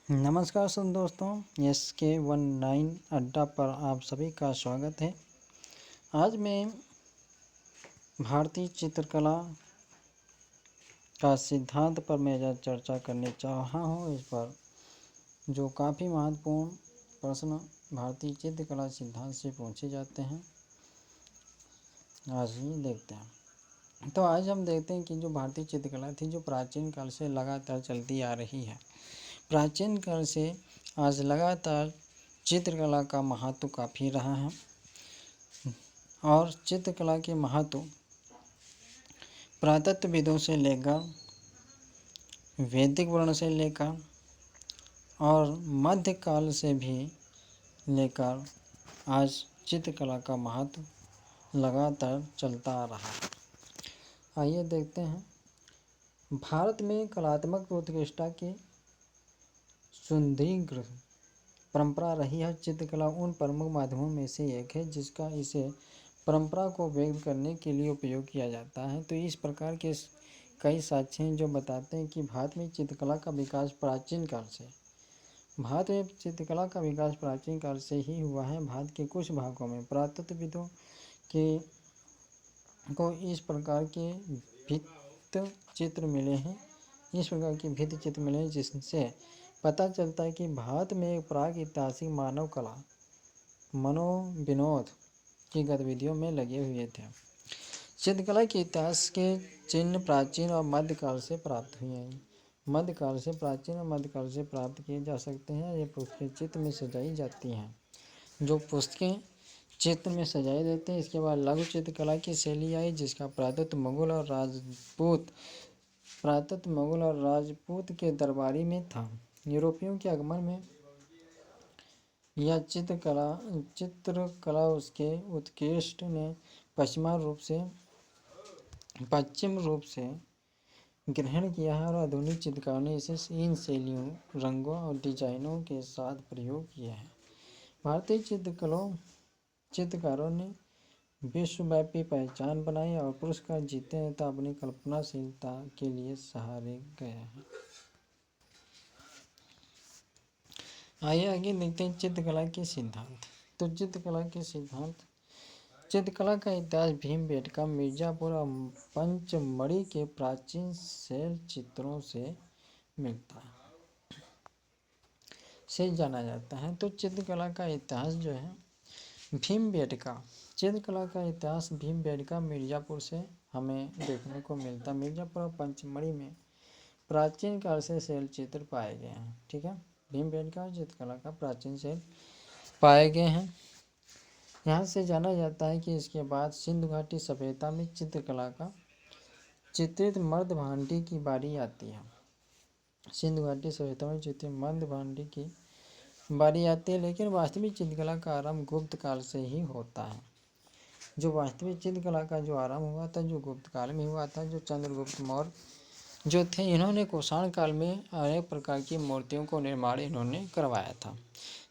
नमस्कार सुन दोस्तों, SK19 अड्डा पर आप सभी का स्वागत है। आज मैं भारतीय चित्रकला का सिद्धांत पर मैं चर्चा करने जा रहा हूँ। इस पर जो काफ़ी महत्वपूर्ण प्रश्न भारतीय चित्रकला सिद्धांत से पूछे जाते हैं, आज ही देखते हैं। तो आज हम देखते हैं कि जो भारतीय चित्रकला थी, जो प्राचीन काल से लगातार चलती आ रही है। प्राचीन काल से आज लगातार चित्रकला का महत्व काफ़ी रहा है और चित्रकला के महत्व पुरातत्वविदों से लेकर वैदिक वर्ण से लेकर और मध्यकाल से भी लेकर आज चित्रकला का महत्व लगातार चलता आ रहा है। आइए देखते हैं। भारत में कलात्मक उत्कृष्टता की सुदृढ़ परंपरा रही है। चित्रकला उन प्रमुख माध्यमों में से एक है जिसका इसे परंपरा को व्यक्त करने के लिए उपयोग किया जाता है। तो इस प्रकार के कई साक्ष्य हैं जो बताते हैं कि भारत में चित्रकला का विकास प्राचीन काल से ही हुआ है। भारत के कुछ भागों में पुरातत्वविदों के को इस प्रकार के भित्ति चित्र मिले हैं जिससे पता चलता है कि भारत में एक प्राग ऐतिहासिक मानव कला मनोविनोद की गतिविधियों में लगे हुए थे। चित्रकला के इतिहास के चिन्ह प्राचीन और मध्यकाल से प्राप्त हुए हैं। प्राचीन और मध्यकाल से प्राप्त किए जा सकते हैं। ये पुस्तकें चित्र में सजाई जाती हैं, जो पुस्तकें चित्र में सजाए देते हैं। इसके बाद लघु चित्रकला की शैली आई, जिसका पुरातत्व मुगल और राजपूत के दरबारी में था। यूरोपियों के आगमन में यह चित्रकला उसके उत्कृष्ट ने पश्चिम रूप से ग्रहण किया है और आधुनिक चित्रकारों ने इसे इन शैलियों, रंगों और डिजाइनों के साथ प्रयोग किया है। भारतीय चित्रकारों ने विश्वव्यापी पहचान बनाई और पुरस्कार जीते तथा अपनी कल्पनाशीलता के लिए सराहे गए हैं। आइए आगे देखते हैं चित्रकला के सिद्धांत। तो चित्रकला का इतिहास भीमबेटका, मिर्जापुर और पंचमढ़ी के प्राचीन शैल चित्रों से मिलता है, से जाना जाता है। तो चित्रकला का इतिहास जो है चित्रकला का इतिहास भीमबेटका, मिर्जापुर से हमें देखने को मिलता है। मिर्जापुर और पंचमढ़ी में प्राचीन काल से शैल चित्र पाए गए हैं। ठीक है, भीमबेटका और चित्रकला का प्राचीन शैल पाए गए हैं। यहाँ से जाना जाता है कि इसके बाद सिंधु घाटी सभ्यता में चित्रकला का चित्रित मर्दभांडी की बारी आती है। सिंधु घाटी सभ्यता में चित्रित मर्दभांडी की बारी आती है, लेकिन वास्तविक चित्रकला का आरंभ गुप्त काल से ही होता है। जो वास्तविक चित्रकला का जो आरंभ हुआ था, जो गुप्त काल में हुआ था, जो चंद्रगुप्त मौर्य जो थे, इन्होंने कुषाण काल में अनेक प्रकार की मूर्तियों को निर्माण इन्होंने करवाया था,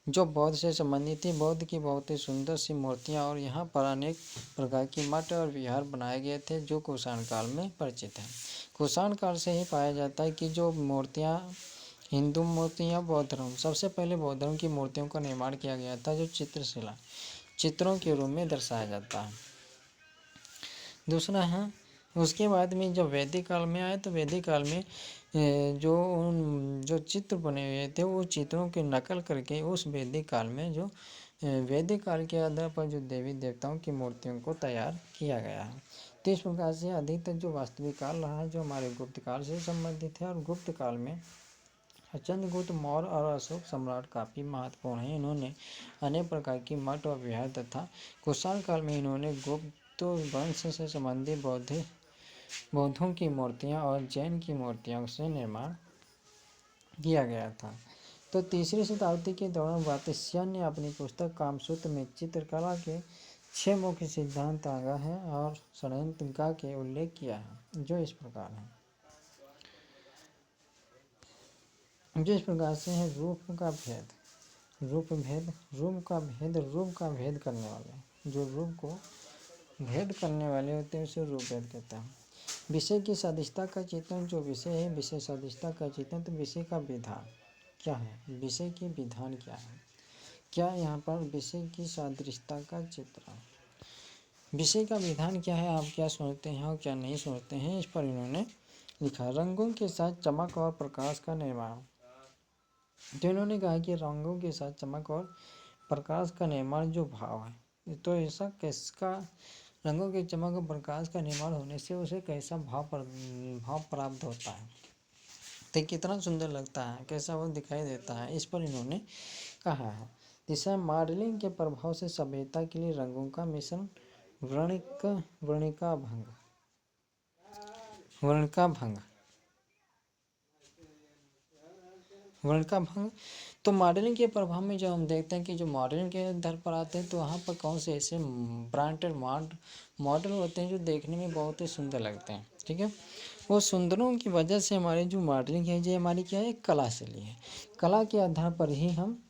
जो बौद्ध से संबंधित थी। बौद्ध की बहुत ही सुंदर सी मूर्तियाँ और यहाँ पर अनेक प्रकार की मठ और विहार बनाए गए थे, जो कुषाण काल में परिचित हैं। कुषाण काल से ही पाया जाता है कि जो मूर्तियाँ हिंदू मूर्तियाँ, बौद्ध धर्म, सबसे पहले बौद्ध धर्म की मूर्तियों का निर्माण किया गया था, जो चित्रों के रूप में दर्शाया जाता है। दूसरा है, उसके बाद में जब वैदिक काल में आए तो वैदिक काल में जो चित्र बने हुए थे, वो चित्रों की नकल करके उस वैदिक काल में जो वैदिक काल के आधार पर जो देवी देवताओं की मूर्तियों को तैयार किया गया है। तो इस प्रकार से अधिकतर जो वास्तविक काल रहा है, जो हमारे गुप्त काल से संबंधित है, और गुप्त काल में चंद्रगुप्त मौर्य और अशोक सम्राट काफ़ी महत्वपूर्ण हैं। इन्होंने अनेक प्रकार की मठ और विहार तथा कुषाण काल में इन्होंने गुप्त वंश से संबंधित बौद्धों की मूर्तियाँ और जैन की मूर्तियों से निर्माण किया गया था। तो तीसरी शताब्दी के दौरान वात्स्यायन ने अपनी पुस्तक कामसूत्र में चित्रकला के 6 मुख्य सिद्धांत आगा है और षड्यंत्र के उल्लेख किया है, जो इस प्रकार है। जिस प्रकार से है रूप का भेद करने वाले, जो रूप को भेद करने वाले होते हैं, उसे रूप भेद कहते हैं। विषय की सदिशता का चित्रण, जो विषय है विषय सदिशता का चित्रण। तो विषय का विधान, क्या है, विषय की विधान क्या है, क्या यहाँ पर विषय की सादृश्यता का चित्र, विषय का विधान क्या है, आप क्या सोचते हैं और क्या नहीं सोचते हैं, इस पर इन्होंने लिखा। रंगों के साथ चमक और प्रकाश का निर्माण। तो इन्होंने कहा कि रंगों के साथ चमक और प्रकाश का निर्माण जो भाव है, तो ऐसा किसका, रंगों के चमक और प्रकाश का निर्माण होने से उसे कैसा भाव प्राप्त होता है, तो कितना सुंदर लगता है, कैसा वो दिखाई देता है, इस पर इन्होंने कहा है। तीसरा, मॉडलिंग के प्रभाव से सभ्यता के लिए रंगों का मिश्रण वर्णिका भंग। तो मॉडलिंग के प्रभाव में जब हम देखते हैं कि जो मॉडलिंग के आधार पर आते हैं, तो वहाँ पर कौन से ऐसे ब्रांडेड मॉडल होते हैं जो देखने में बहुत ही सुंदर लगते हैं, ठीक है। वो सुंदरों की वजह से हमारी जो मॉडलिंग है, ये हमारी क्या है, कला शैली है। कला के आधार पर ही हम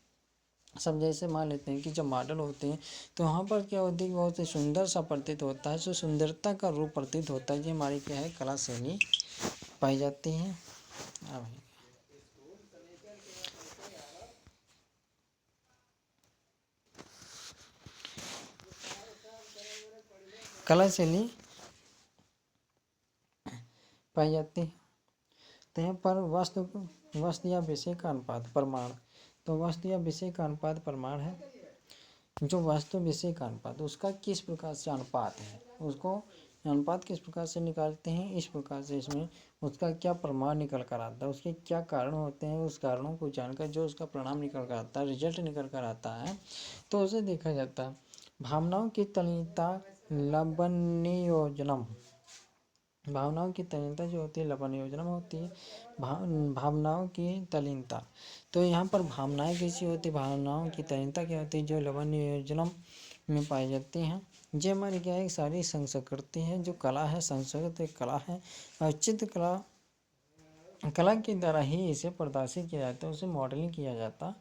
सब जैसे मान लेते हैं कि जब मॉडल होते हैं, तो वहाँ पर क्या होती है, बहुत ही सुंदर सा प्रतीत होता है, जो सुंदरता का रूप प्रतीत होता है, ये हमारी क्या है, कला शैली पाई जाती है। कला शैली पाई जाती है। तो यहाँ पर वस्तु या विषय का अनुपात प्रमाण। तो वस्तु या विषय का अनुपात प्रमाण है। जो वस्तु विषय का अनुपात, उसका किस प्रकार से अनुपात है, उसको अनुपात किस प्रकार से निकालते हैं, इस प्रकार से इसमें उसका क्या प्रमाण निकल कर आता है, उसके क्या कारण होते हैं, उस कारणों को जानकर जो उसका परिणाम निकल कर आता है, रिजल्ट निकल कर आता है, तो उसे देखा जाता है। भावनाओं की तल्लीनता लवणयोजनम। भावनाओं की तल्लीनता जो होती है लवणयोजनम होती है। भावनाओं की तल्लीनता, तो यहाँ पर भावनाएं कैसी होती है, भावनाओं की तल्लीनता क्या होती है, जो लवणयोजनम में पाई जाती हैं। ये हमारी क्या है, सारी संस्कृति है, जो कला है, संस्कृत एक कला है, और कला के द्वारा ही इसे प्रदर्शित किया जाता है, उसे मॉडलिंग किया जाता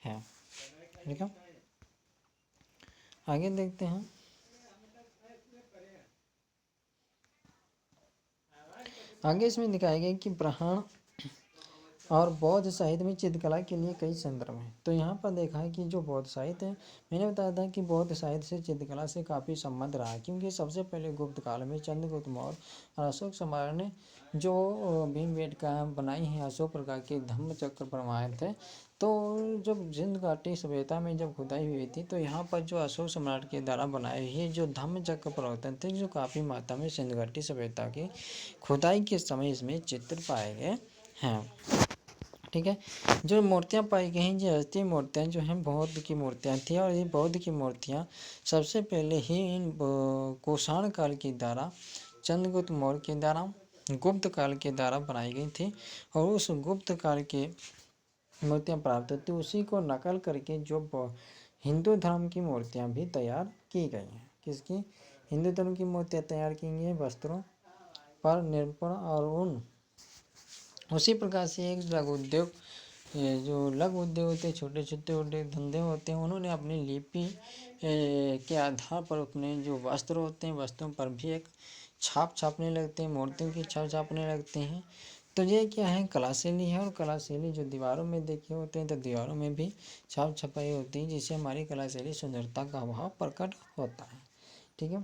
है, ठीक है। आगे देखते हैं। आगे इसमें दिखाया गया कि ब्राह्मण और बौद्ध साहित्य में चित्रकला के लिए कई संदर्भ हैं। तो यहाँ पर देखा है कि जो बौद्ध साहित्य है, मैंने बताया था कि बौद्ध साहित्य से चित्रकला से काफ़ी संबंध रहा है, क्योंकि सबसे पहले गुप्त काल में चंद्रगुप्त मौर्य और अशोक सम्राट ने जो भीमबेटका बनाई है, अशोक प्रकार के धम्म चक्र बनवाए थे। तो जब सिंधु घाटी सभ्यता में जब खुदाई हुई थी, तो यहाँ पर जो अशोक सम्राट के द्वारा बनाए हुए जो धम्म चक्र प्रवर्तन थे, जो काफ़ी मात्रा में सिंधु घाटी सभ्यता की खुदाई के समय इसमें चित्र पाए गए हैं, ठीक है। जो मूर्तियाँ पाई गई हैं, ये असली मूर्तियाँ जो हैं बौद्ध की मूर्तियाँ थी, और ये बौद्ध की मूर्तियाँ सबसे पहले ही इन कुषाण काल के द्वारा, चंद्रगुप्त मौर्य के द्वारा, गुप्त काल के द्वारा बनाई गई थी, और उस गुप्त काल के मूर्तियाँ प्राप्त होती, उसी को नकल करके जो हिंदू धर्म की मूर्तियाँ भी तैयार की गई हैं। किसकी, हिंदू धर्म की मूर्तियाँ तैयार की गई हैं वस्त्रों पर निरूपण, और उसी प्रकार से एक लघु उद्योग, जो लघु उद्योग होते हैं, छोटे छोटे उद्योग धंधे होते हैं, उन्होंने अपनी लिपि के आधार पर अपने जो वस्त्र होते हैं, वस्त्रों पर भी एक छाप छापने लगते हैं, मूर्तियों की छाप छापने लगते हैं। तो ये क्या है, कला शैली है, और कला शैली जो दीवारों में देखे होते हैं, तो दीवारों में भी छाप छपाई होती है, जिससे हमारी कला शैली सुंदरता का भाव प्रकट होता है, ठीक है।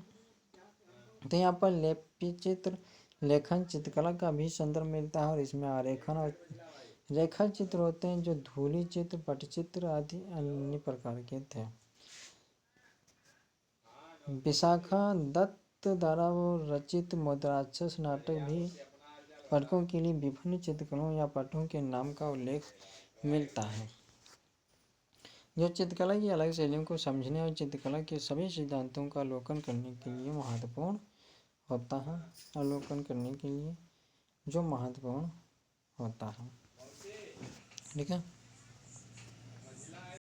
तो यहाँ पर लिपि चित्र, लेखन, चित्रकला का भी संदर्भ मिलता है, और इसमें आरेखन और रेखा चित्र होते हैं, जो धूलि चित्र, पटचित्र आदि अन्य प्रकार के थे। विशाखा दत्त द्वारा रचित मुद्राक्षस नाटक भी पाठकों के लिए विभिन्न चित्रकलाओं या पाठों के नाम का उल्लेख मिलता है, जो चित्रकला की अलग शैलियों को समझने और चित्रकला के सभी सिद्धांतों का अवलोकन करने के लिए महत्वपूर्ण होता है, अवलोकन करने के लिए जो महत्वपूर्ण होता है, ठीक है।